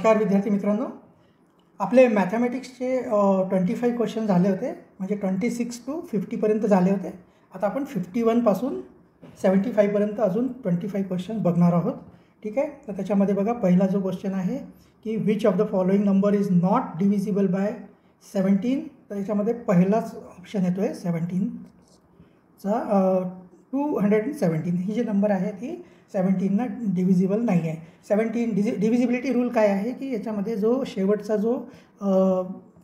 नमस्कार विद्यार्थी मित्रांनो, आपले मॅथमॅटिक्सचे 25 क्वेश्चन झाले होते, म्हणजे 26 to 50पर्यंत झाले होते. आता आपण 51पासून 75पर्यंत अजून 25 क्वेश्चन बघणार आहोत. ठीक आहे. तर त्याच्यामध्ये बघा, पहिला जो क्वेश्चन आहे की which of the following number is not divisible by 17. तर याच्यामध्ये पहिलाच ऑप्शन येतो आहे 17चा 217. ही जी नंबर आहे ती 17 डिव्हिजिबल नाही आहे. 17 डिव्हिजिबिलिटी रूल काय आहे की याच्यामध्ये जो शेवटचा जो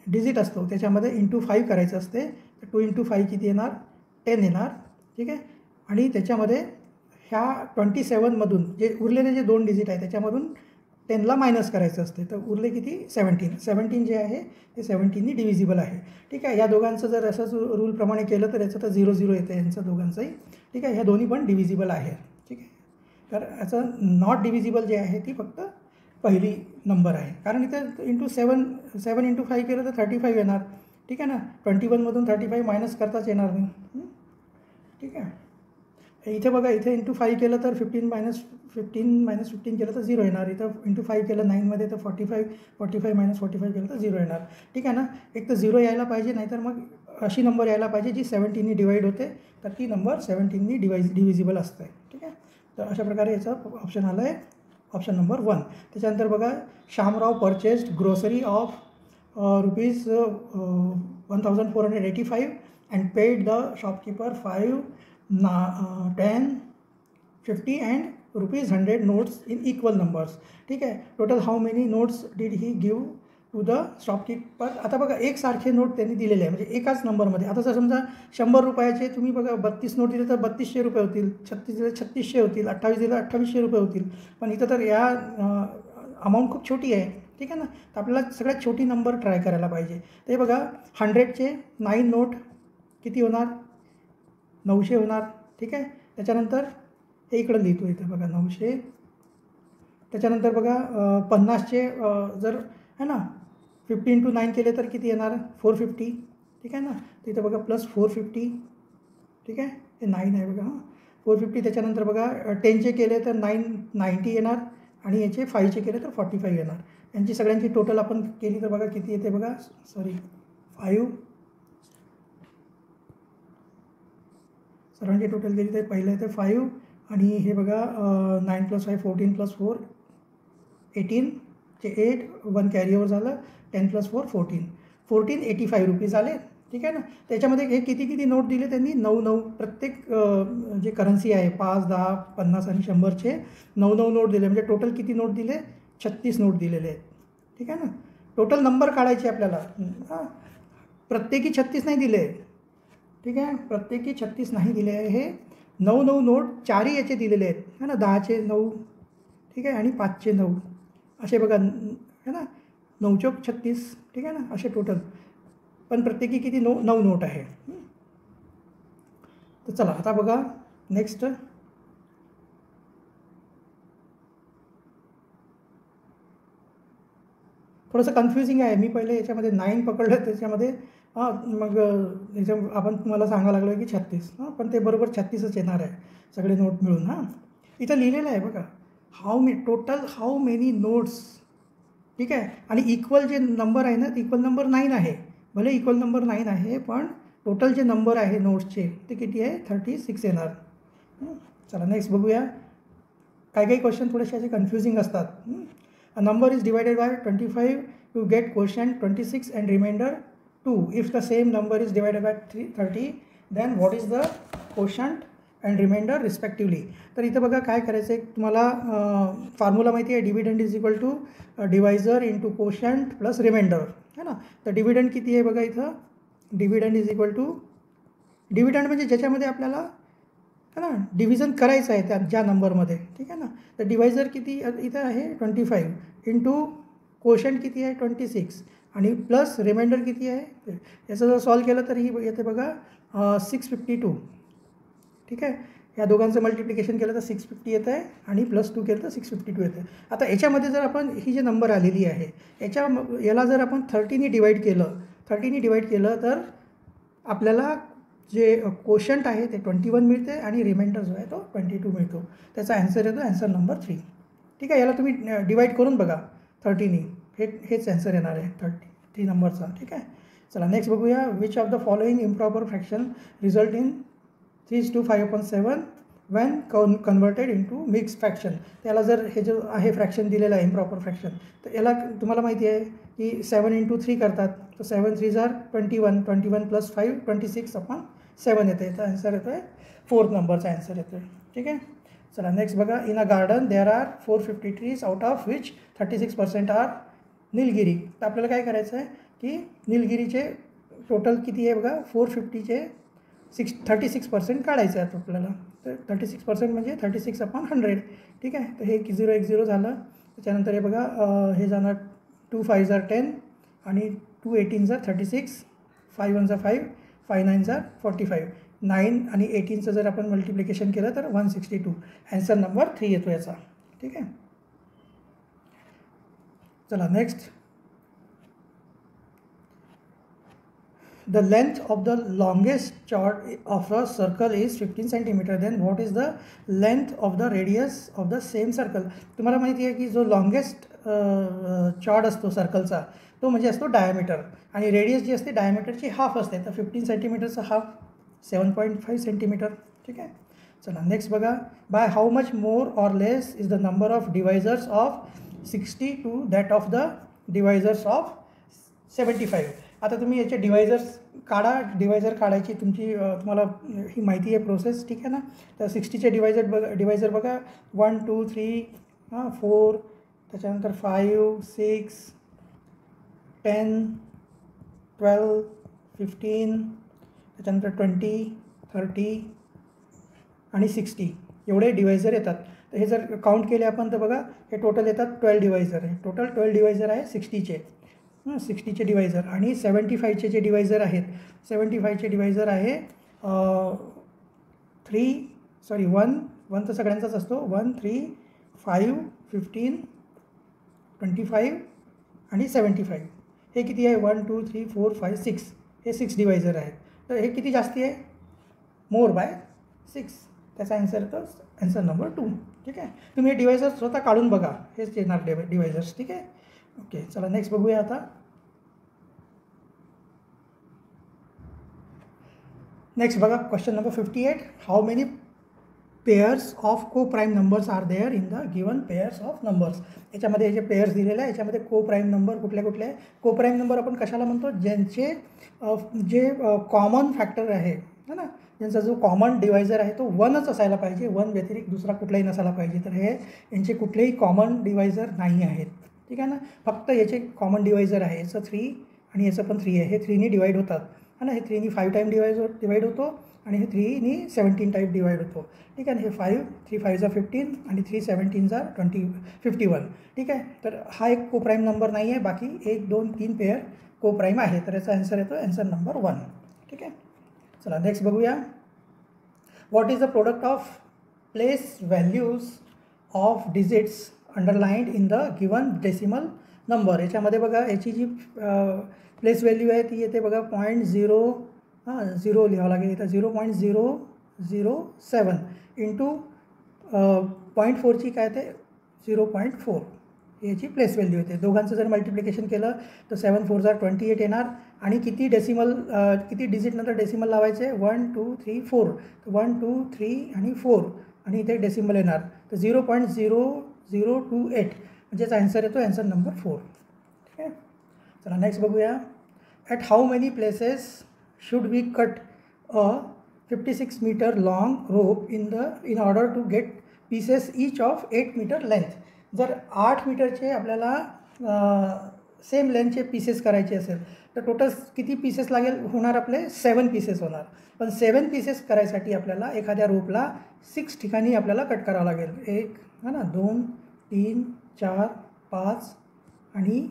डिजिट असतो त्याच्यामध्ये इंटू 5 करायचं असते. तर 2 × 5 किती येणार? 10 येणार. ठीक आहे. आणि त्याच्यामध्ये ह्या 27मधून जे उरलेले जे 2 डिजिट आहे त्याच्यामधून 10ला मायनस करायचं असते. तर उरले किती? 17 जे आहे ते 17नी डिव्हिजिबल आहे. ठीक आहे. या दोघांचं जर असंच रूलप्रमाणे केलं तर याचं तर 0-0 येतं यांचं दोघांचंही. ठीक आहे. ह्या दोन्ही पण डिव्हिजिबल आहे. ठीक आहे. तर याचं नॉट डिव्हिजिबल जे आहे ती फक्त पहिली नंबर आहे, कारण इथे इंटू 7 × 5 केलं तर 35 येणार. ठीक आहे ना. 21मधून 35 मायनस करताच येणार नाही. ठीक आहे. इथे बघा, इथे इंटू 5 केलं तर 15 -15 केलं तर 0 येणार. इथं इंटू 5 केलं 9मध्ये तर 45 -45 केलं तर 0 येणार. ठीक आहे ना. एक तर 0 यायला पाहिजे, नाहीतर मग अशी नंबर यायला पाहिजे जी 17नी डिवाईड होते, तर ती नंबर 17नी डिव्हिजिबल असते. ठीक आहे. तर अशा प्रकारे याचा ऑप्शन आला आहे, ऑप्शन नंबर 1. त्याच्यानंतर बघा, Shyamrao purchased grocery of ₹1485 and paid the shopkeeper 5, 10, 50 and ₹100 notes in equal numbers. ठीक आहे. Total how many notes did he give to the shopkeeper. आता बघा, एकसारखे नोट त्यांनी दिलेले आहे, म्हणजे एकाच नंबरमध्ये. आता जर समजा 100 रुपयाचे तुम्ही बघा 32 नोट दिले तर 3200 रुपये होतील, 36 दिले 3600 होतील, 28 दिले 2800 रुपये होतील. पण इथं तर या अमाऊंट खूप छोटी आहे. ठीक आहे ना. तर आपल्याला सगळ्यात छोटी नंबर ट्राय करायला पाहिजे. ते बघा, 100चे 9 नोट किती होणार? 900 होणार. ठीक आहे. त्याच्यानंतर हे इकडं लिहितो, इथं बघा 900. त्याच्यानंतर बघा 50चे जर है ना 50 × 9 केले तर किती येणार? 450. ठीक आहे ना. तिथं बघा प्लस 450. ठीक आहे. हे 9 आहे बघा, 450. त्याच्यानंतर बघा 10चे केले तर 90 येणार, आणि याचे 5चे केले तर 45 येणार. यांची सगळ्यांची टोटल आपण केली तर बघा किती येते बघा, 5. सर्वांची टोटल केली तर पहिलं येते 5, आणि हे बघा 9 + 5 14 + 4 18 चे 8, 1 कॅरी ओव्हर झालं. 10 + 4 1485 रुपीज आले. ठीक आहे ना. त्याच्यामध्ये हे किती नोट दिले त्यांनी? 9 प्रत्येक जे करन्सी आहे 5, 10, 50 आणि 100चे 9 नोट दिले. म्हणजे टोटल किती नोट दिले? 36 नोट दिलेले आहेत. ठीक आहे ना. टोटल नंबर काढायचे आपल्याला. प्रत्येकी 36 नाही दिले. ठीक आहे. प्रत्येकी 36 नाही दिले आहे. हे 9 नोट 4ही याचे दिलेले आहेत, है ना. 10चे 9. ठीक आहे. आणि 5चे 9 असे बघा, है ना. 9 × 36. ठीक आहे ना. असे टोटल, पण प्रत्येकी किती 9 नोट आहे. तर चला आता बघा नेक्स्ट. थोडंसं कन्फ्युजिंग आहे. मी पहिले याच्यामध्ये 9 पकडलं, त्याच्यामध्ये मग याच्या आपण तुम्हाला सांगायला लागलो की 36. पण ते बरोबर 36च येणार आहे सगळे नोट मिळून. इथं लिहिलेलं आहे बघा, हाऊ मेनी नोट्स. ठीक आहे. आणि इक्वल जे नंबर आहे ना, इक्वल नंबर 9 आहे. भले इक्वल नंबर 9 आहे, पण टोटल जे नंबर आहे नोट्सचे ते किती आहे? 36 येणार. चला नेक्स्ट बघूया. काही क्वेश्चन थोडेसे असे कन्फ्युजिंग असतात. A number is divided by 25 to get quotient 26 and remainder 2. If the same number is divided by 30, then what is the quotient and remainder respectively. तर इथं बघा काय करायचं आहे तुम्हाला. फॉर्म्युला माहिती आहे, dividend is equal to divisor into quotient plus remainder, है ना. तर डिव्हिडंड किती आहे बघा इथं? Dividend is equal to, dividend म्हणजे ज्याच्यामध्ये आपल्याला, है ना, डिव्हिजन करायचं आहे त्या ज्या नंबरमध्ये. ठीक आहे ना. तर डिवायझर किती इथं आहे? 25 इंटू क्वोशंट किती आहे? 26, आणि प्लस रिमाइंडर किती आहे? याचं जर सॉल्व केलं तर ही येते बघा 652. ठीक आहे. या दोघांचं मल्टिप्लिकेशन केलं तर 650 येतं आहे, आणि +2 केलं तर 652 येतं आहे. आता याच्यामध्ये जर आपण ही जी नंबर आलेली आहे याला जर आपण 30नी डिवाईड केलं तर आपल्याला जे क्वोशंट आहे ते 21 मिळते, आणि रिमाइंडर जो आहे तो 22 मिळतो. त्याचा ॲन्सर येतो ॲन्सर नंबर 3. ठीक आहे. याला तुम्ही डिवाईड करून बघा. 13 हेच आन्सर येणार आहे 33 नंबरचा. ठीक आहे. चला नेक्स्ट बघूया. Which of the following improper fraction result in 3/5/7 when converted into mix fraction. त्याला जर हे जो आहे फ्रॅक्शन दिलेलं आहे इम्प्रॉपर फ्रॅक्शन, तर याला तुम्हाला माहिती आहे की 7 × 3 करतात. तर 7 3 जार 21, 21 + 5 26/7 येते. याचा आन्सर येतो आहे 4th नंबरचा आन्सर येतो आहे. ठीक आहे. चला नेक्स्ट बघा. In a garden there are 450 trees out of which 36% are nilgiri. तर आपल्याला काय करायचं आहे की निलगिरीचे टोटल किती आहे बघा, 450चे 36% काढायचं आहे आपल्याला. तर 36% म्हणजे 36/100. ठीक आहे. तर हे 0 1 0 झालं. त्याच्यानंतर हे बघा हे जाणार 2 5 जार 10 आणि 2 18 जार 36, 5 1 जार 5, 5 9 जार 45. 9 आणि 18चं जर आपण मल्टिप्लिकेशन केलं तर 162. आन्सर नंबर 3 येतो याचा. ठीक आहे. चला next. The length of the longest chord of a circle is 15 centimeter. Then what is the length of the radius of the same circle? तुम्हाला माहिती आहे की जो लॉंगेस्ट चॉर्ड असतो सर्कलचा तो म्हणजे असतो डायमीटर, आणि रेडियस जी असते डायमीटरची हाफ असते. तर 15 सेंटीमीटरचा हाफ 7.5 सेंटीमीटर. ठीक आहे. चला नेक्स्ट बघा. By how much more or less is the number of divisors of 60 to that of the divisors of 75. आता तुम्ही याचे डिवायझर्स काढा. डिवायझर काढायची तुम्हाला ही माहिती आहे प्रोसेस. ठीक आहे ना. तर 60चे डिवायझर बघा 1 2 3 4, त्याच्यानंतर 5 6 10 12 15, त्याच्यानंतर 20 30 आणि 60 एवढे डिवायझर येतात. तर हे जर काउंट केले आपण तर बघा हे टोटल येतात 12 डिवायझर आहे. टोटल 12 डिवायझर आहे 60चे. 60चे डिवायझर. आणि 75चे जे डिवायझर आहेत, 75चे डिवायझर आहे 1 तर सगळ्यांचाच असतो. 1 3 5 15 25 आणि 75. हे किती आहे 1 2 3 4 5 6. हे 6 डिवायझर आहेत. तर हे किती जास्ती आहे, मोर बाय 6. त्याचा आन्सर येतो आन्सर नंबर 2. ठीक आहे. तुम्ही हे डिवायझर्स स्वतः काढून बघा, हेच येणार डिवायझर्स. ठीक आहे. ओके. चला नेक्स्ट बघूया आता. नेक्स्ट बघा question number 58. How many pairs of coprime numbers are there in the given pairs of numbers. याच्यामध्ये हे जे पेयर्स दिलेले आहे याच्यामध्ये को प्राईम नंबर कुठले कुठले आहे. को प्राईम नंबर आपण कशाला म्हणतो, ज्यांचे जे कॉमन फॅक्टर आहे ना, ज्यांचा जो कॉमन डिवायझर आहे तो 1च असायला पाहिजे. 1 व्यतिरिक्त दुसरा कुठलाही नसायला पाहिजे. तर हे यांचे कुठलेही कॉमन डिवायझर नाही आहेत. ठीक आहे ना. फक्त याचे कॉमन डिवायझर आहे. याचं 3 आणि याचं पण 3 आहे. हे 3नी डिवाईड होतात है ना. हे 3नी 5 टाईम डिवाईड होतो आणि हे 3नी 17 टाईप डिवाईड होतो. ठीक आहे. हे 5 3 5 जार 15 आणि 3 17 जार 51. ठीक आहे. तर हा एक को प्राईम नंबर नाही आहे. बाकी 1 2 3 पेअर को प्राईम आहे. तर याचा आन्सर येतो आन्सर नंबर 1. ठीक आहे. चला नेक्स्ट बघूया. What is the product of place values of digits underlined in the given decimal number. याच्यामध्ये बघा याची जी प्लेस व्हॅल्यू आहे ती येते बघा 0 लिहावं लागेल इथं. 0.007 इंटू 0.4ची काय ते 0.4 याची प्लेस व्हॅल्यू येते. दोघांचं जर मल्टिप्लिकेशन केलं तर 7 4 जार 28 येणार. आणि किती डिजिट नंतर डेसिमल लावायचे 1 2 3 4. 1 2 3 आणि 4 आणि इथे डेसिमल येणार. तर 0.0028 म्हणजेच आन्सर येतो आन्सर नंबर 4. ठीक आहे. चला नेक्स्ट बघूया. At how many places should we cut a 56 metre long rope in order to get pieces each of 8 metre length. जर 8 मीटरचे आपल्याला सेम लेंथचे पीसेस करायचे असेल तर टोटल किती पीसेस होणार आपले 7 पीसेस होणार. पण 7 पीसेस करायसाठी आपल्याला एखाद्या रोपला 6 ठिकाणी आपल्याला कट करावं लागेल. 1 है ना 2 3 4 5 आणि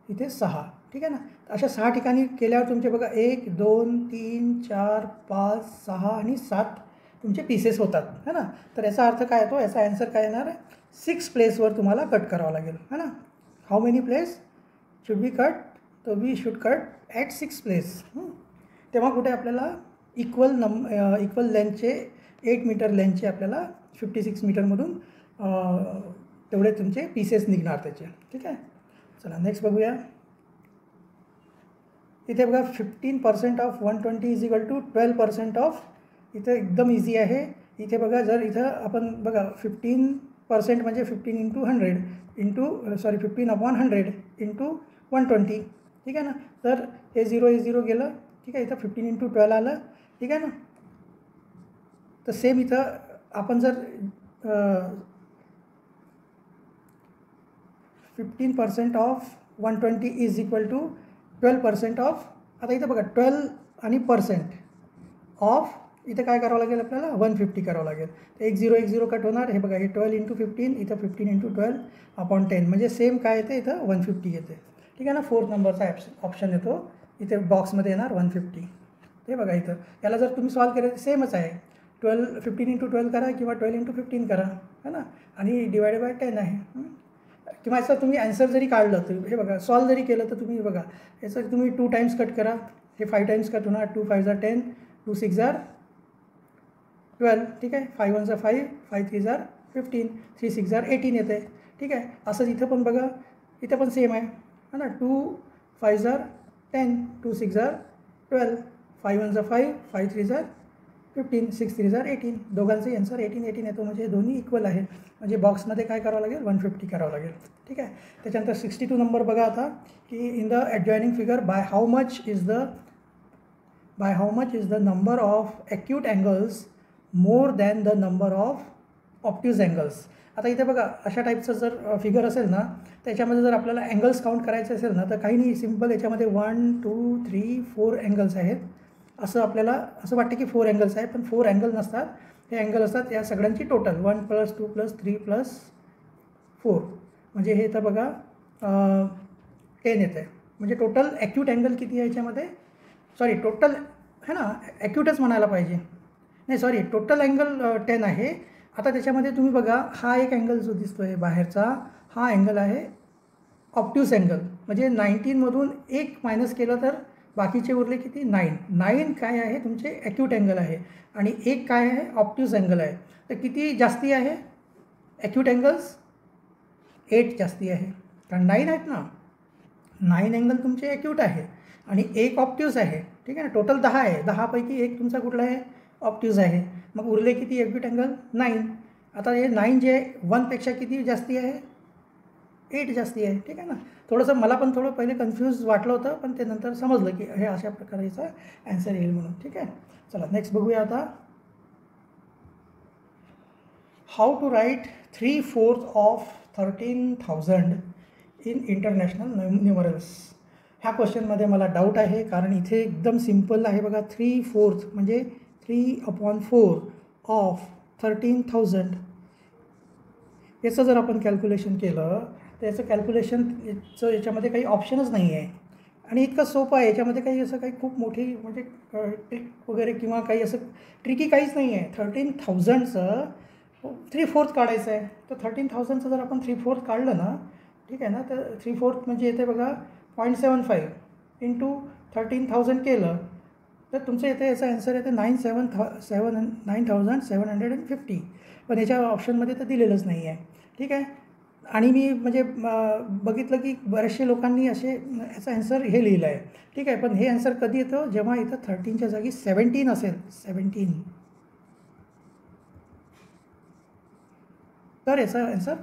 इथे 6. ठीक आहे ना. अशा 6 ठिकाणी केल्यावर तुमचे बघा 1 2 3 4 5 6 आणि 7 तुमचे पीसेस होतात है ना. तर याचा अर्थ काय येतो, याचा आन्सर काय येणार आहे 6 प्लेसवर तुम्हाला कट करावं लागेल है ना. How many place should be cut, तर we should cut at 6 place. तेव्हा कुठे आपल्याला इक्वल लेंथचे 8 मीटर लेंथचे आपल्याला 56 मीटरमधून तेवढे तुमचे पीसेस निघणार त्याचे. ठीक आहे. चला नेक्स्ट बघूया. इथे बघा 15% of 120 is equal to 12% of. इथे एकदम इझी आहे. इथे बघा जर इथं आपण बघा 15% म्हणजे 15 इंटू 100 15 अपॉन 100 इंटू 120. ठीक आहे ना. तर हे 0 गेलं. ठीक आहे. इथं 15 इंटू 12 आलं. ठीक आहे ना. तर सेम इथं आपण जर 15% of 120 is equal to 12% of. आता इथं बघा 12 आणि पर्सेंट ऑफ इथं काय करावं लागेल आपल्याला 150 करावं लागेल. तर 1 0 कट होणार. हे बघा हे 12 इंटू 15 इथं 15 इंटू 12 अपॉन 10 म्हणजे सेम काय येते इथं 150 येते. ठीक आहे ना. 4th नंबरचा ऑप्शन येतो इथे बॉक्समध्ये येणार 150. ते बघा इथं याला जर तुम्ही सॉल्व केलं तर सेमच आहे. 15 इंटू 12 करा किंवा 12 इंटू 15 करा है ना. आणि डिवायडेड बाय 10 आहे. किंवा याचा तुम्ही ॲन्सर जरी काढलं तर हे बघा सॉल्व जरी केलं तर तुम्ही बघा याचं तुम्ही 2 टाइम्स कट करा. हे 5 टाइम्स कट होणार. 2 5 10 2 6 12. ठीक आहे. 5 1 5 5 3 15 3 6 18 येते. ठीक आहे. असंच इथं पण बघा इथं पण सेम आहे है ना. 2 5 10 2 6 12 5 1 5 5 3 15 6 3 18. दोघांचे आन्सर 18 येतो म्हणजे दोन्ही इक्वल आहे. म्हणजे बॉक्समध्ये काय करावं लागेल 150 करावं लागेल. ठीक आहे. त्याच्यानंतर 62 नंबर बघा आता की in the adjoining figure by how much is the number of acute angles more than the number of obtuse angles. आता इथे बघा अशा टाईपचं जर फिगर असेल ना त्याच्यामध्ये जर आपल्याला अँगल्स काउंट करायचे असेल ना तर काही नाही सिम्पल याच्यामध्ये 1 2 3 4 अँगल्स आहेत. असं आपल्याला असं वाटतं की 4 अँगल्स आहे पण 4 अँगल नसतात. हे अँगल असतात या सगळ्यांची टोटल 1 + 2 + 3 + 4 म्हणजे हे तर बघा 10 येतं आहे. म्हणजे टोटल ॲक्यूट अँगल किती आहे याच्यामध्ये सॉरी टोटल है ना ॲक्यूटच म्हणायला पाहिजे नाही सॉरी टोटल अँगल 10 आहे. आता त्याच्यामध्ये तुम्ही बघा हा एक अँगल जो दिसतो आहे बाहेरचा हा अँगल आहे ऑप्ट्यूज अँगल. म्हणजे 19मधून 1 मायनस केलं तर बाकीचे उरले किती 9 काय आहे तुमचे ॲक्यूट अँगल आहे आणि 1 काय आहे ऑप्ट्यूज अँगल आहे. तर किती जास्ती आहे ॲक्यूट अँगल्स 8 जास्ती आहे कारण 9 आहेत ना. 9 अँगल तुमचे ॲक्यूट आहे आणि 1 ऑप्ट्यूज आहे. ठीक आहे ना. टोटल 10 आहे. 10 पैकी 1 तुमचा कुठला आहे ऑप्ट्यूज आहे. मग उरले किती ॲक्यूट अँगल 9. आता हे 9 जे 1पेक्षा किती जास्ती आहे 8 जास्ती आहे. ठीक आहे ना. थोडंसं मला पण थोडं पहिले कन्फ्यूज वाटलं होतं पण ते नंतर समजलं की हे अशा प्रकारे याचा ॲन्सर येईल म्हणून. ठीक आहे. चला नेक्स्ट बघूया आता. How to write 3/4 of 13,000 in international numerals. ह्या क्वेश्चनमध्ये मला डाऊट आहे कारण इथे एकदम सिम्पल आहे बघा. 3/4 म्हणजे 3/4 ऑफ 13,000 याचं जर आपण कॅल्क्युलेशन केलं तर याचं कॅल्क्युलेशनचं याच्यामध्ये काही ऑप्शनच नाही आहे आणि इतकं सोपं आहे. याच्यामध्ये काही असं काही खूप मोठी म्हणजे ट्रिक वगैरे किंवा काही असं ट्रिकी काहीच नाही आहे. 13,000चं 3/4 काढायचं आहे. तर 13,000चं जर आपण 3/4 काढलं ना ठीक आहे ना तर 3/4 म्हणजे येते बघा 0.75 इंटू 13,000 केलं तर तुमचं येते याचा ॲन्सर येते 9,750. पण याच्या ऑप्शनमध्ये तर दिलेलंच नाही आहे. ठीक आहे. आणि मी म्हणजे बघितलं की बरेचसे लोकांनी असे याचा ॲन्सर हे लिहिलं आहे. ठीक आहे. पण हे ॲन्सर कधी येतं जेव्हा इथं 13च्या जागी 17 असेल 17 तर याचा ॲन्सर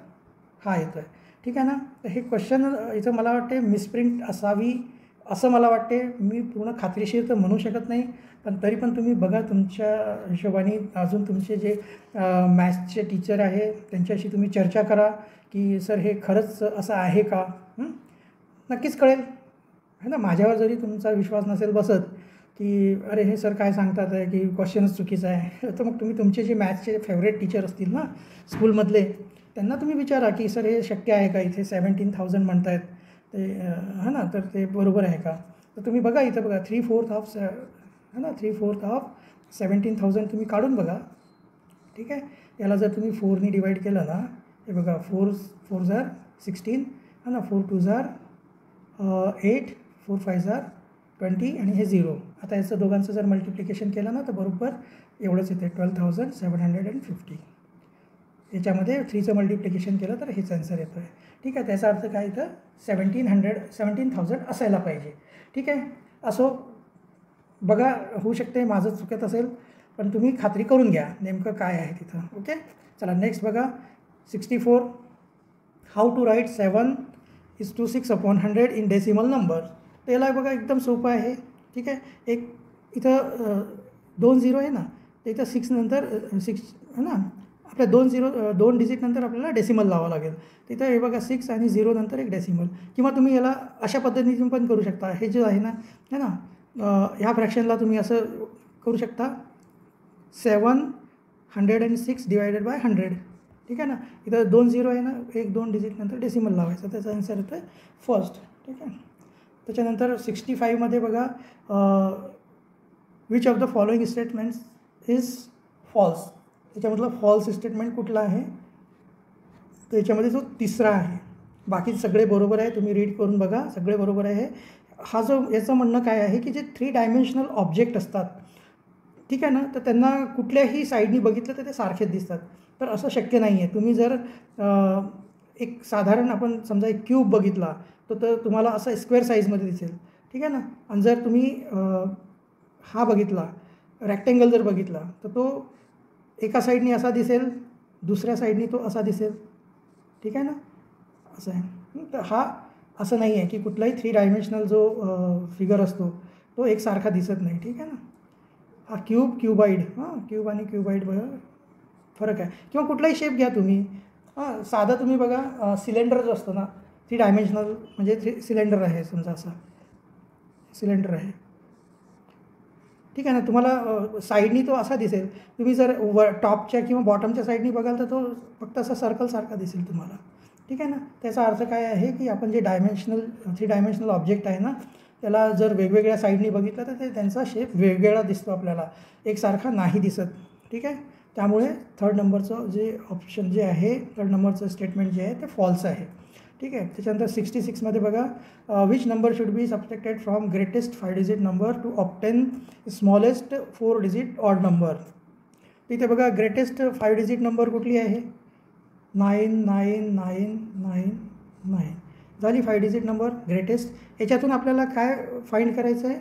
हा येतो आहे. ठीक आहे ना. तर हे क्वेश्चन इथं मला वाटते मिसप्रिंट असावी असं मला वाटते. मी पूर्ण खात्रीशीर तर म्हणू शकत नाही पण तरी पण तुम्ही बघा तुमच्या हिशोबाने अजून तुमचे जे मॅथ्सचे टीचर आहे त्यांच्याशी तुम्ही चर्चा करा की सर हे खरंच असं आहे का. नक्कीच कळेल है ना. माझ्यावर जरी तुमचा विश्वास नसेल बसत की अरे हे सर काय सांगतात आहे की क्वेश्चनच चुकीचं आहे तर मग तुम्ही तुमचे जे मॅथ्सचे फेवरेट टीचर असतील ना स्कूलमधले त्यांना तुम्ही विचारा की सर हे शक्य आहे का इथे 17,000 म्हणत आहेत ते है ना तर ते बरोबर आहे का. तर तुम्ही बघा इथं बघा 3/4 ऑफ है ना 3/4 ऑफ 17,000 तुम्ही काढून बघा. ठीक आहे. याला जर तुम्ही 4ने डिवाईड केलं ना हे बघा 4 4 16 है ना 4 2 8 4 5 20 आणि हे 0. आता याचं दोघांचं जर मल्टिप्लिकेशन केलं ना तर बरोबर एवढंच येते 12,750. याच्यामध्ये 3चं मल्टिप्लिकेशन केलं तर हेच आन्सर येतो आहे. ठीक आहे, त्याचा अर्थ काय इथं 17,000 असायला पाहिजे. ठीक आहे, असो बघा, होऊ शकते माझं चुकत असेल, पण तुम्ही खात्री करून घ्या नेमकं काय आहे तिथं. ओके, चला नेक्स्ट बघा 64. How to write 7:6/100 in decimal number. त्याला बघा एकदम सोपं आहे. ठीक आहे, एक इथं 2 झिरो आहे ना, तर इथं 6 नंतर 6 है ना, आपल्या 2 डिजिट नंतर आपल्याला डेसिमल लावावं लागेल. तिथं हे बघा 6 आणि 0 नंतर एक डेसिमल. किंवा तुम्ही याला अशा पद्धतीने पण करू शकता. हे जे आहे ना, है ना, ह्या फ्रॅक्शनला तुम्ही असं करू शकता 706 डिवायडेड बाय 100. ठीक आहे ना, इथं 2 झिरो आहे ना, 1-2 डिजिट नंतर डेसिमल लावायचं, त्याचा आन्सर येतो आहे फर्स्ट. ठीक आहे, त्याच्यानंतर 65मध्ये बघा which of the following statements is false. त्याच्यामधलं फॉल्स स्टेटमेंट कुठलं आहे, त्याच्यामध्ये जो तिसरा आहे. बाकी सगळे बरोबर आहे, तुम्ही रीड करून बघा, सगळे बरोबर आहे. हा जो याचं म्हणणं काय आहे की जे 3 डायमेन्शनल ऑब्जेक्ट असतात, ठीक आहे ना, तर त्यांना कुठल्याही साईडनी बघितलं तर ते सारखेच दिसतात. तर असं शक्य नाही आहे. तुम्ही जर एक साधारण आपण समजा एक क्यूब बघितला तर तुम्हाला असं स्क्वेअर साईजमध्ये दिसेल. ठीक आहे ना, आणि जर तुम्ही हा बघितला रेक्टेंगल जर बघितला तर तो एका साईडनी असा दिसेल, दुसऱ्या साईडनी तो असा दिसेल. ठीक आहे ना, असं आहे. तर हा असं नाही आहे की कुठलाही 3 डायमेन्शनल जो फिगर असतो तो एकसारखा दिसत नाही. ठीक आहे ना, हा क्यूबाईड, क्यूब आणि क्यूबाईड बघा फरक आहे. किंवा कुठलाही शेप घ्या तुम्ही. साधा तुम्ही बघा सिलेंडर जो असतो ना, 3 डायमेन्शनल म्हणजे सिलेंडर आहे समजा, असा सिलेंडर आहे. ठीक आहे ना, तुम्हाला साईडनी तो असा दिसेल. तुम्ही जर टॉपच्या किंवा बॉटमच्या साईडनी बघाल तर तो फक्त असा सर्कलसारखा दिसेल तुम्हाला. ठीक आहे ना, त्याचा अर्थ काय आहे की आपण जे 3 डायमेन्शनल ऑब्जेक्ट आहे ना, त्याला जर वेगवेगळ्या साईडनी बघितलं तर त्यांचा शेप वेगवेगळा दिसतो आपल्याला, एकसारखा नाही दिसत. ठीक आहे, त्यामुळे 3rd नंबरचं जे ऑप्शन जे आहे, 3rd नंबरचं स्टेटमेंट जे आहे ते फॉल्स आहे. ठीक आहे, त्याच्यानंतर 66मध्ये बघा which number should be subtracted from greatest 5 digit number to obtain smallest 4 digit odd number. तिथे बघा ग्रेटेस्ट 5 डिजिट नंबर कुठली आहे, 999999 झाली 5 डिजिट नंबर ग्रेटेस्ट. याच्यातून आपल्याला काय फाइंड करायचं आहे,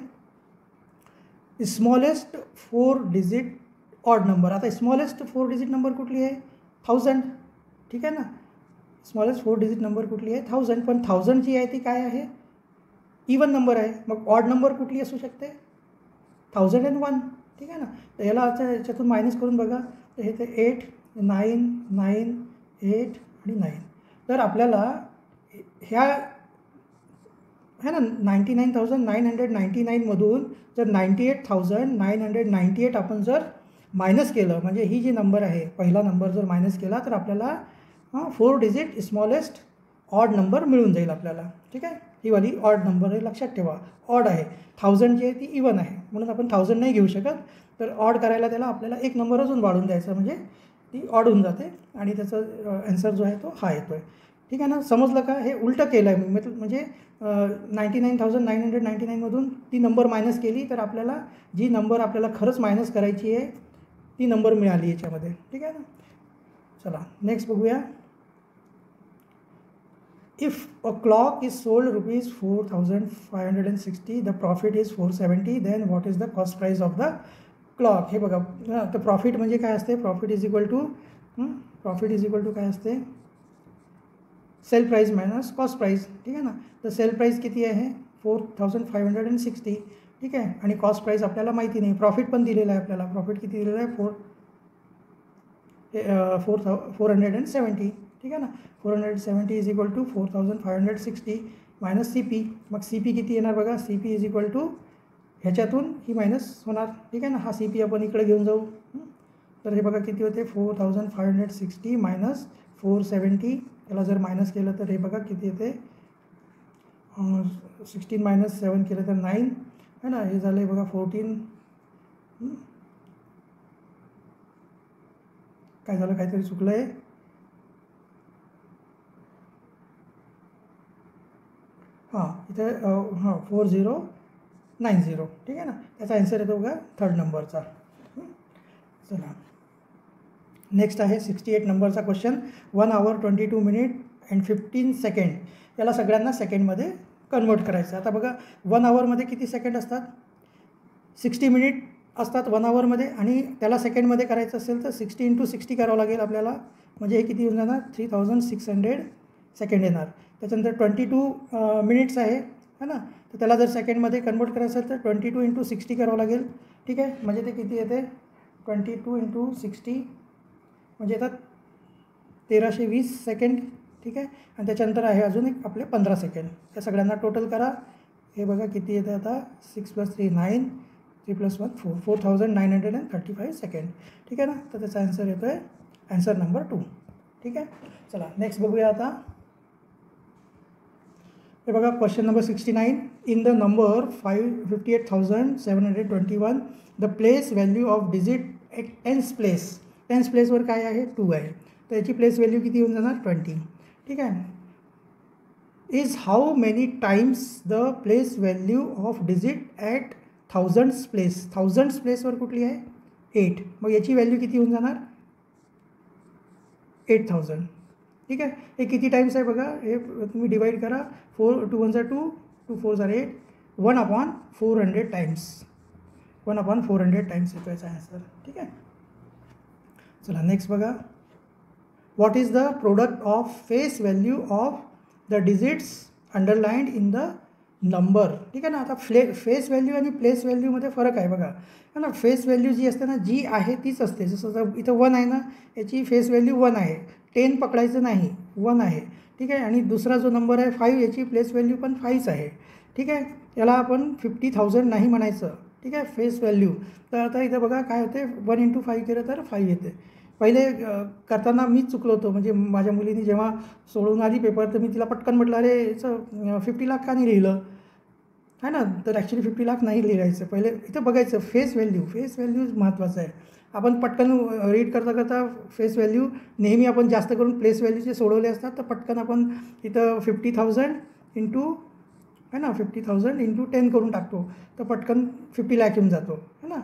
स्मॉलेस्ट 4 डिजिट ऑड नंबर. आता स्मॉलेस्ट 4 डिजिट नंबर कुठली आहे, 1000. ठीक आहे ना, स्मॉलेस्ट 4 डिजिट नंबर कुठली आहे, 1000. पण 1000 जी आहे ती काय आहे, इवन नंबर आहे. मग ऑड नंबर कुठली असू शकते, 1001. ठीक आहे ना, तर याला याच्यातून मायनस करून बघा, तर हे ते 8 9 9 8 आणि 9. तर आपल्याला ह्या है ना 99,999 मधून जर 98,998 आपण जर मायनस केलं, म्हणजे ही जी नंबर आहे पहिला नंबर जर मायनस केला तर आपल्याला 4 डिजिट स्मॉलेस्ट ऑड नंबर मिळून जाईल आपल्याला. ठीक आहे, ही वाली ऑड नंबर आहे, लक्षात ठेवा ऑड आहे. 1000 जी आहे ती इवन आहे, म्हणून आपण 1000 नाही घेऊ शकत. तर ऑड करायला त्याला आपल्याला एक नंबर अजून वाढून द्यायचा, म्हणजे ती ऑड होऊन जाते आणि त्याचा ॲन्सर जो आहे तो हा येतो आहे. ठीक आहे ना, समजलं का, हे उलटं केलं आहे मी. म्हणजे 99,999 मधून ती नंबर मायनस केली तर आपल्याला जी नंबर आपल्याला खरंच मायनस करायची आहे ती नंबर मिळाली याच्यामध्ये. ठीक आहे ना, चला नेक्स्ट बघूया. If a clock is sold rupees 4,560, the profit is 470, then what is the cost price of the clock? हे बघा, तर प्रॉफिट म्हणजे काय असते, प्रॉफिट इज इक्वल टू काय असते, sale price minus cost price. ठीक आहे ना, तर सेल प्राईस किती आहे 4,560. ठीक आहे, आणि कॉस्ट प्राईस आपल्याला माहिती नाही. प्रॉफिट पण दिलेलं आहे आपल्याला, प्रॉफिट किती दिलेलं आहे 470. ठीक आहे ना, 470 is equal to 4,560 minus CP. मग CP किती येणार बघा, CP इज इक्वल टू ह्याच्यातून ही मायनस होणार. ठीक आहे ना, हा CP आपण इकडे घेऊन जाऊ. तर हे बघा किती होते 4,560 मायनस 470. याला जर मायनस केलं तर हे बघा किती येते 16 मायनस 7 केलं तर 9 है ना, हे झालं आहे बघा 14. काय झालं, काहीतरी चुकलं आहे. इथे 4090. ठीक आहे ना, त्याचा आन्सर येतो बघा 3rd नंबरचा. चला नेक्स्ट आहे 68 नंबरचा question. 1 hour 22 minutes and 15 seconds. याला सगळ्यांना सेकंडमध्ये कन्वर्ट करायचं. आता बघा 1 hourमध्ये किती सेकंड असतात? 60 मिनिट असतात 1 hourमध्ये, आणि त्याला सेकंडमध्ये करायचं असेल तर 60 × 60 करावं लागेल आपल्याला. म्हणजे हे किती होऊन जाणार? 3600 सेकंड येणार. त्याच्यानंतर 22 मिनिट्स आहे ना, तर त्याला जर सेकंडमध्ये कन्वर्ट करायचं असेल तर 22 × 60 करावं लागेल. ठीक आहे, म्हणजे ते किती येते? 22 × 60 म्हणजे येतात 1320 सेकंड. ठीक आहे, आणि त्याच्यानंतर आहे अजून एक आपले 15 सेकंड. त्या सगळ्यांना टोटल करा. हे बघा किती येते आता? 6 + 3 9, 3 + 1 4, 4935 सेकंड. ठीक आहे ना, तर त्याचा आन्सर येतो आहे आन्सर नंबर 2. ठीक आहे, चला नेक्स्ट बघूया आता. हे बघा question number 69. In the number 58,721 the place value of digit at tens place. Tens प्लेसवर काय आहे? 2 आहे, तर याची प्लेस व्हॅल्यू किती होऊन जाणार? 20. ठीक आहे, is how many times the place value of digit at thousands place. Thousands प्लेसवर कुठली आहे? 8. मग याची व्हॅल्यू किती होऊन जाणार? 8000. ठीक आहे, हे किती टाइम्स आहे बघा, हे तुम्ही डिवाइड करा. 4 2 1 2, 2 4 8, 1/400 टाइम्स. 1/400 टाइम्स येतो याचा आन्सर. ठीक आहे, चला नेक्स्ट बघा. What is the product of face value of the digits underlined in the number. ठीक आहे ना, आता फेस व्हॅल्यू आणि प्लेस व्हॅल्यूमध्ये फरक आहे बघा. है ना, फेस व्हॅल्यू जी असते ना, जी आहे तीच असते. जसं इथं 1 आहे ना, याची फेस व्हॅल्यू 1 आहे. 10 पकडायचं नाही, 1 आहे. ठीक आहे, आणि दुसरा जो नंबर आहे 5, याची प्लेस व्हॅल्यू पण 5च आहे. ठीक आहे, याला आपण 50,000 नाही म्हणायचं. ठीक आहे, फेस व्हॅल्यू. तर आता इथं बघा काय होते, 1 × 5 केलं तर 5 येते. पहिले करताना मीच चुकलो होतो. म्हणजे माझ्या मुलीने जेव्हा सोडून आली पेपर, तर मी तिला पटकन म्हटलं, अरे याचं 50 लाख का नाही लिहिलं है ना. तर ॲक्च्युली 50 लाख नाही लिहायचं. पहिले इथं बघायचं फेस व्हॅल्यू. फेस व्हॅल्यू महत्त्वाचं आहे. आपण पटकन रीड करता करता फेस व्हॅल्यू नेहमी आपण जास्त करून प्लेस व्हॅल्यूचे सोडवले असतात, तर पटकन आपण इथं 50,000 इंटू है ना, 50,000 × 10 करून टाकतो, तर पटकन 50 लाख येऊन जातो है ना.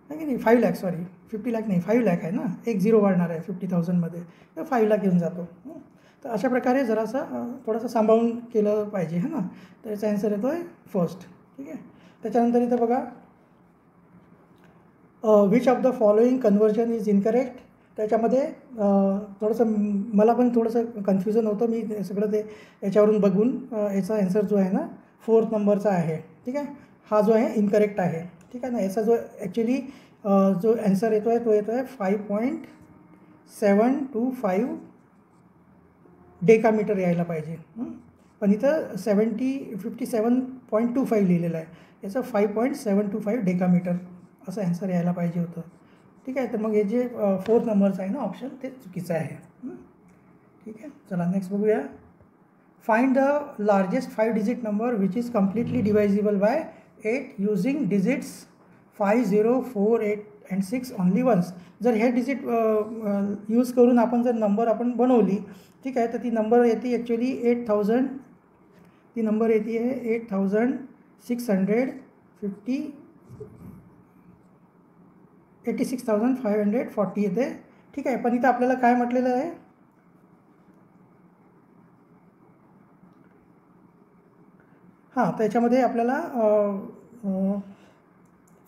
नाही की नाही, 5 लाख, सॉरी 50 लाख नाही, 5 लाख आहे ना, एक 0 वाढणार आहे 50,000मध्ये, तर 5 लाख येऊन जातो. तर अशा प्रकारे जरासं थोडंसं सांभाळून केलं पाहिजे है ना. तर याचा आन्सर येतो आहे फर्स्ट. ठीक आहे, त्याच्यानंतर इथं बघा, which of the following conversion is incorrect. त्याच्यामध्ये थोडंसं मला पण थोडंसं कन्फ्युजन होतं. मी सगळं ते याच्यावरून बघून याचा आन्सर जो आहे ना 4th नंबरचा आहे. ठीक आहे, हा जो आहे इनकरेक्ट आहे. ठीक आहे ना, याचा जो ॲक्च्युली जो आन्सर येतो आहे तो येतो आहे 5.725 डेकामीटर यायला पाहिजे. पण इथं 57.25 लिहिलेलं आहे. याचं 5.725 डेकामीटर असं आन्सर यायला पाहिजे होतं. ठीक आहे, तर मग हे जे 4th नंबरचं आहे ना ऑप्शन, ते चुकीचं आहे. ठीक आहे, चला नेक्स्ट बघूया. Find the largest 5 digit number which is completely divisible by 8 using digits 5 0 4 8 and 6 only once. जर हे डिजिट यूज करून आपण जर नंबर आपण बनवली, ठीक आहे, तर ती नंबर येते ॲक्च्युली 8000. ती नंबर येते आहे 86,540 येते. ठीक आहे, पण इथं आपल्याला काय म्हटलेलं आहे, हां, त्याच्यामध्ये आपल्याला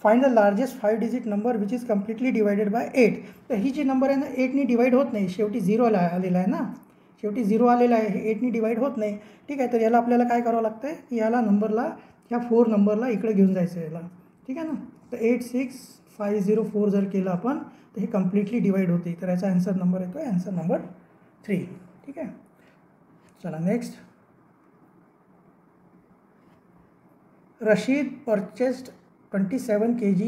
find the largest 5 digit number which is completely divided by 8. तर ही जी नंबर आहे ना 8नी डिवाइड होत नाही. शेवटी 0 आलेला आहे ना, शेवटी 0 आलेला आहे, हे 8नी डिवाइड होत नाही. ठीक आहे, तर याला आपल्याला काय करावं लागतं आहे, की याला नंबरला, ह्या 4 नंबरला इकडे घेऊन जायचं आहे याला. ठीक आहे ना, तर 86504 जर केलं आपण, तर हे कम्प्लिटली डिवाइड होते. तर याचा आन्सर नंबर येतो आहे आन्सर नंबर 3. ठीक आहे, चला next. Rashid purchased 27 kg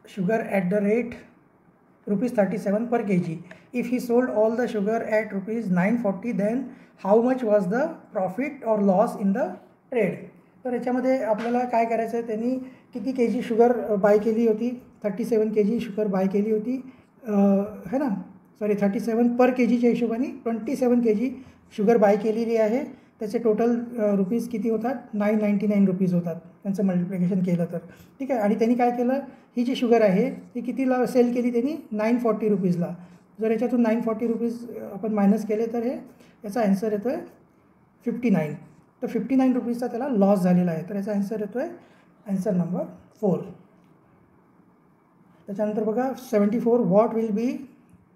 sugar at the rate ₹37 per kg. If he sold all the sugar at ₹940, then how much was the profit or loss in the trade? तर याच्यामध्ये आपल्याला काय करायचं आहे, त्यांनी किती kg शुगर बाय केली होती? 37 kg शुगर बाय केली होती है ना, सॉरी 37 पर kgच्या हिशोबाने 27 kg शुगर बाय केलेली आहे. त्याचे टोटल रुपीज किती होतात? 999 रुपीज होतात त्यांचं मल्टिप्लिकेशन केलं तर. ठीक आहे, आणि त्यांनी काय केलं, ही जी शुगर आहे ती कितीला सेल केली त्यांनी? 940 रुपीजला. जर याच्यातून 940 रुपीज आपण मायनस केले तर हे याचा ॲन्सर येतो आहे 59. तर 59 रुपीजचा त्याला लॉस झालेला आहे. तर याचा ॲन्सर येतो आहे ॲन्सर नंबर 4. त्याच्यानंतर बघा 74, what will be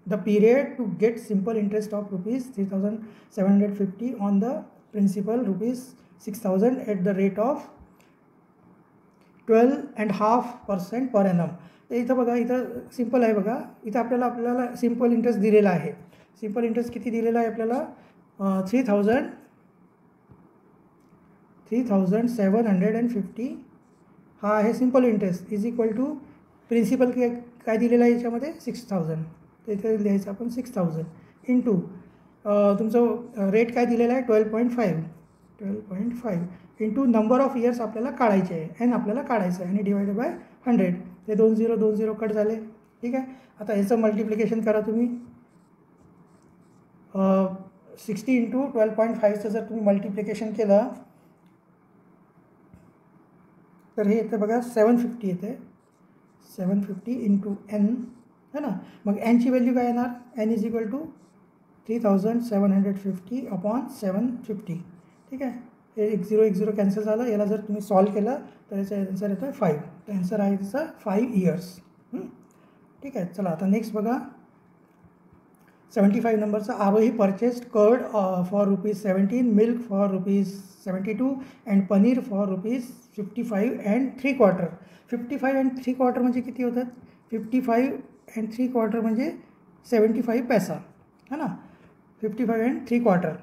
the period to get simple interest of ₹3,750 on the principal ₹6,000 at the rate of 12.5% per annum. तर इथं बघा, इथं सिम्पल आहे बघा. इथं आपल्याला सिम्पल इंटरेस्ट दिलेला आहे. सिम्पल इंटरेस्ट किती दिलेला आहे आपल्याला? 3,750 हा आहे simple interest is equal to principal काय दिलेलं आहे याच्यामध्ये 6,000. तर इथे लिहायचं आपण 6,000 इंटू तुमचं रेट काय दिलेलं आहे 12.5 इंटू नंबर ऑफ इयर्स आपल्याला काढायचे आहे, एन आपल्याला काढायचं आहे आणि डिवायडेड बाय 100. ते 2 कट झाले. ठीक आहे. आता याचं मल्टिप्लिकेशन करा तुम्ही. 60 इंटू 12.5चं जर तुम्ही मल्टिप्लिकेशन केलं तर हे येतं बघा 750 येते. 750 इंटू एन है ना. मग एनची व्हॅल्यू काय येणार? N is equal to 3,750 upon 750. ठीक आहे. हे 1 0 कॅन्सल झालं. याला जर तुम्ही सॉल्व केलं तर याचा ॲन्सर येतो आहे 5. तर ॲन्सर आहे त्याचा 5 इयर्स. ठीक आहे. चला आता नेक्स्ट बघा 75 नंबरचा. Aarohi purchased curd for ₹17, milk for ₹72 and paneer for ₹55.75. 55.75 म्हणजे किती होतात? 55.75 म्हणजे 75 पैसा है ना. 55.75.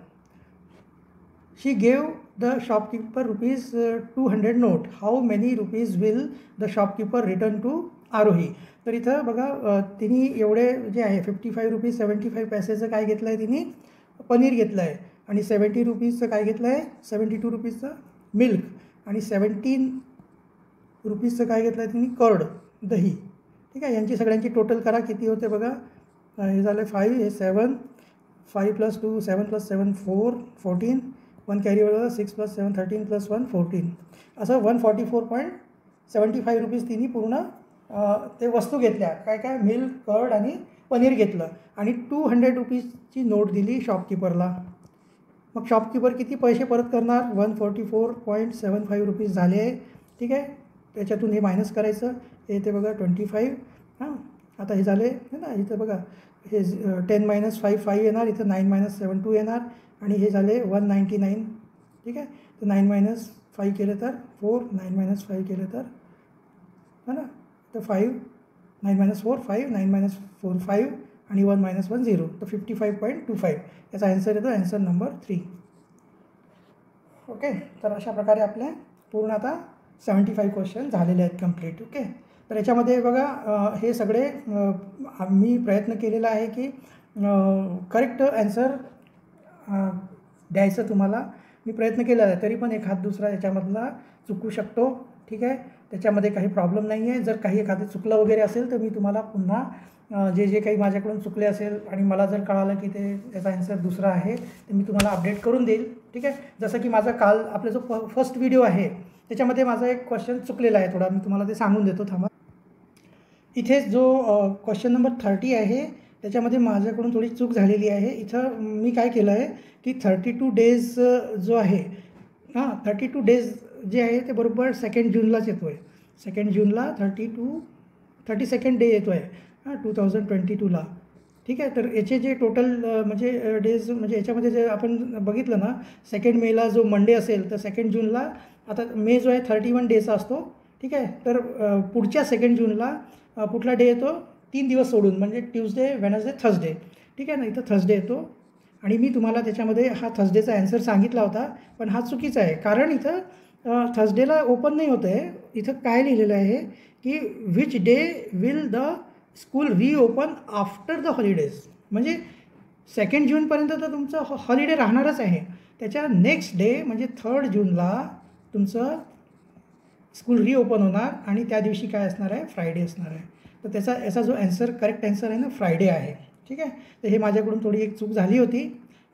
She gave the shopkeeper ₹200 note. How many rupees will the shopkeeper return to Aarohi. तर इथं बघा तिने एवढे जे आहे 55 रुपीज 75 पैसेचं काय घेतलं आहे तिने? पनीर घेतलं आहे. आणि 70 रुपीजचं काय घेतलं आहे? 72 रुपीजचं मिल्क. आणि 17 रुपीजचं काय घेतलं आहे तिने? कर्ड, दही. ठीक आहे. यांची सगळ्यांची टोटल करा किती होते बघा. हे झालं 5, हे 7, 5 + 2 7 + 7 14, 1 कॅरी ओव्हर 6 + 7 13 + 1 14. असं 144.75 रुपीज तिने पूर्ण ते वस्तू घेतल्या. काय मिल्क, कर्ड आणि पनीर घेतलं. आणि 200 रुपीजची नोट दिली शॉपकीपरला. मग शॉपकीपर किती पैसे परत करणार? 144.75 रुपीज झाले आहे. ठीक आहे. त्याच्यातून हे मायनस करायचं. हे ते बघा 25. हां, आता हे झाले है ना. इथं बघा हे 10 - 5 5 येणार. इथं 9 - 7 2 येणार. आणि हे झाले 199. ठीक आहे. तर 9 - 5 केलं तर 4, 9 - 5 केलं तर है ना. तर 5, 9 - 4 5, 9 - 4 5 आणि 1 - 1 0. तर 55.25 याचा ॲन्सर येतो ॲन्सर नंबर 3. ओके. तर अशा प्रकारे आपल्या पूर्ण आता 75 क्वेश्चन झालेले आहेत कंप्लीट. ओके. तर याच्यामध्ये बघा हे सगळे मी प्रयत्न केलेला आहे की करेक्ट ॲन्सर द्यायचं तुम्हाला मी प्रयत्न केला आहे. तरी पण एखाद दुसरा याच्यामधला चुकू शकतो. ठीक आहे. त्याच्यामध्ये काही प्रॉब्लेम नाही आहे. जर काही एखादं चुकलं वगैरे असेल तर मी तुम्हाला पुन्हा जे काही माझ्याकडून चुकले असेल आणि मला जर कळालं की त्याचा ॲन्सर दुसरा आहे तर मी तुम्हाला अपडेट करून देईल. ठीक आहे. जसं की माझा काल आपला जो फर्स्ट व्हिडिओ आहे त्याच्यामध्ये माझा एक क्वेश्चन चुकलेला आहे थोडा. मी तुम्हाला ते सांगून देतो थांबा. इथे जो क्वेश्चन नंबर 30 आहे त्याच्यामध्ये माझ्याकडून थोडी चूक झालेली आहे. इथं मी काय केलं आहे की 32 डेज जो आहे 32 डेज जे आहे ते बरोबर 2 जूनलाच येतो आहे. 2 जूनला 32nd डे येतो आहे 2022ला. ठीक आहे. तर याचे जे टोटल म्हणजे डेज म्हणजे याच्यामध्ये जे आपण बघितलं ना 2 मेला जो मंडे असेल तर 2 जूनला आता मे जो आहे 31 डेचा असतो. ठीक आहे. तर पुढच्या 2 जूनला कुठला डे येतो? 3 दिवस सोडून म्हणजे ट्यूजडे, वेनसडे, थर्सडे. ठीक आहे ना. इथं थर्सडे येतो. आणि मी तुम्हाला त्याच्यामध्ये हा थर्सडेचा ॲन्सर सांगितला होता पण हा चुकीचा आहे. कारण इथं थर्सडेला ओपन नाही होतं आहे. इथं काय लिहिलेलं आहे की which day will the school reopen after the holidays. म्हणजे 2 जूनपर्यंत तर तुमचं हॉलिडे राहणारच आहे. त्याच्या नेक्स्ट डे म्हणजे 3 जूनला तुमचं स्कूल रिओपन होणार आणि त्या दिवशी काय असणार आहे? फ्रायडे असणार आहे. तर याचा जो करेक्ट ॲन्सर आहे ना फ्रायडे आहे. ठीक आहे. तर हे माझ्याकडून थोडी एक चूक झाली होती.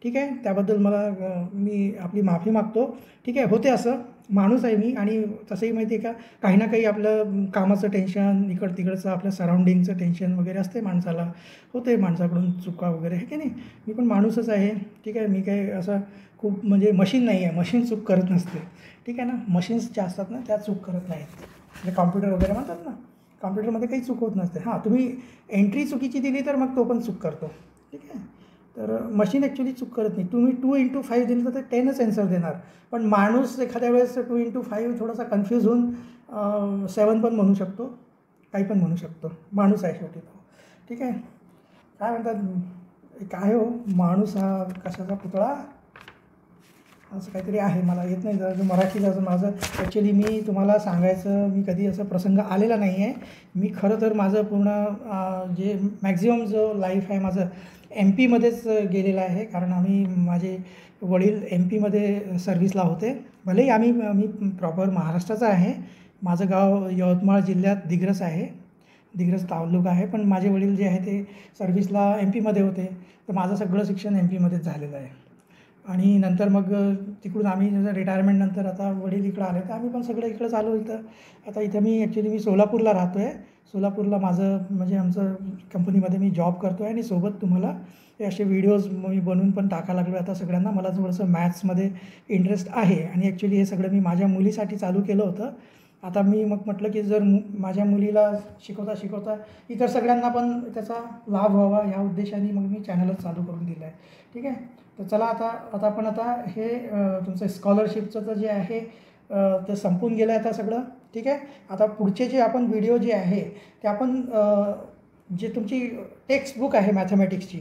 ठीक आहे. त्याबद्दल मला मी आपली माफी मागतो. ठीक आहे. होते असं, माणूस आहे मी आणि तसंही माहिती आहे का, काही ना काही आपलं कामाचं टेन्शन, इकडं-तिकडचं आपल्या सराउंडिंगचं टेन्शन वगैरे असते माणसाला. होते माणसाकडून चुका वगैरे, आहे की नाही. मी पण माणूसच आहे. ठीक आहे. मी काही असं खूप म्हणजे मशीन नाही आहे. मशीन चूक करत नसते. ठीक आहे ना. मशीन्स ज्या असतात ना त्या चूक करत नाहीत. म्हणजे कॉम्प्युटर वगैरे म्हणतात ना, कॉम्प्युटरमध्ये काही चूक होत नसते. हां, तुम्ही एंट्री चुकीची दिली तर मग तो पण चूक करतो. ठीक आहे. तर मशीन ॲक्च्युली चूक करत नाही. तुम्ही 2x5 दिलं तर ते 10च आन्सर देणार. पण माणूस एखाद्या वेळेस 2x5 थोडासा कन्फ्यूज होऊन 7 पण म्हणू शकतो, काही पण म्हणू शकतो. माणूस आहे शेवटी तो. ठीक आहे. काय म्हणतात, काय हो, माणूस हा कशाचा पुतळा, असं काहीतरी आहे. मला येत नाही जरा मराठीचं माझं. ॲक्च्युली मी तुम्हाला सांगायचं, मी कधी असा प्रसंग आलेला नाही आहे. मी खरं तर माझं पूर्ण जे मॅक्झिमम जो लाईफ आहे माझं MP मध्येच गेलेलं आहे. कारण माझे वडील MP मध्ये सर्व्हिसला होते. भलेही मी प्रॉपर महाराष्ट्राचा आहे. माझं गाव यवतमाळ जिल्ह्यात दिग्रस आहे, दिग्रस तालुका आहे. पण माझे वडील जे आहे ते सर्व्हिसला MP मध्ये होते. तर माझं सगळं शिक्षण MP मध्येच झालेलं आहे. आणि नंतर मग तिकडून आम्ही रिटायरमेंटनंतर आता वडील इकडं आले तर आम्ही पण सगळं इकडंच आलो इथं. आता इथं मी सोलापूरला राहतो आहे. सोलापूरला माझं म्हणजे आमचं कंपनीमध्ये मी जॉब करतो आहे आणि सोबत तुम्हाला हे असे व्हिडिओज मी बनवून पण टाकायला लागलो आता सगळ्यांना. मला थोडंसं मॅथ्समध्ये इंटरेस्ट आहे आणि ॲक्च्युली हे सगळं मी माझ्या मुलीसाठी चालू केलं होतं. आता मी मग म्हटलं की जर माझ्या मुलीला शिकवता शिकवता इतर सगळ्यांना पण त्याचा लाभ व्हावा या उद्देशाने मग मी चॅनलच चालू करून दिलं आहे. ठीक आहे. तर चला आता आपण हे तुमचं स्कॉलरशिपचं तर जे आहे ते संपून गेलं आहे आता सगळं. ठीक आहे. आता पुढचे जे आपण व्हिडिओ जे आहे ते आपण जे तुमची टेक्स्टबुक आहे मॅथमॅटिक्सची,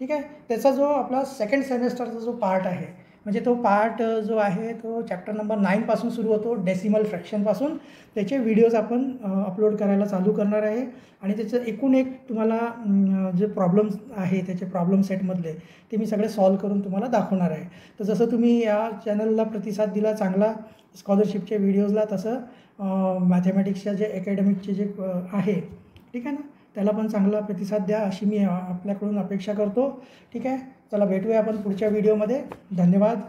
ठीक आहे, त्याचा जो आपला सेकंड सेमेस्टरचा जो पार्ट आहे, म्हणजे तो पार्ट जो आहे तो चॅप्टर नंबर 9पासून सुरू होतो, डेसिमल फ्रॅक्शनपासून. त्याचे व्हिडिओज आपण अपलोड करायला चालू करणार आहे आणि त्याचं एकूण एक तुम्हाला जे प्रॉब्लेम्स आहे त्याचे प्रॉब्लेम सेटमधले ते मी सगळे सॉल्व करून तुम्हाला दाखवणार आहे. तर जसं तुम्ही या चॅनलला प्रतिसाद दिला चांगला स्कॉलरशिपच्या व्हिडिओजला, तसं मॅथमॅटिक्सच्या जे अकॅडमिकचे जे आहे, ठीक आहे ना, त्याला पण चांगला प्रतिसाद द्या अशी मी आपल्याकडून अपेक्षा करतो. ठीक आहे. चला भेटूया आपण पुढच्या व्हिडिओमध्ये. धन्यवाद.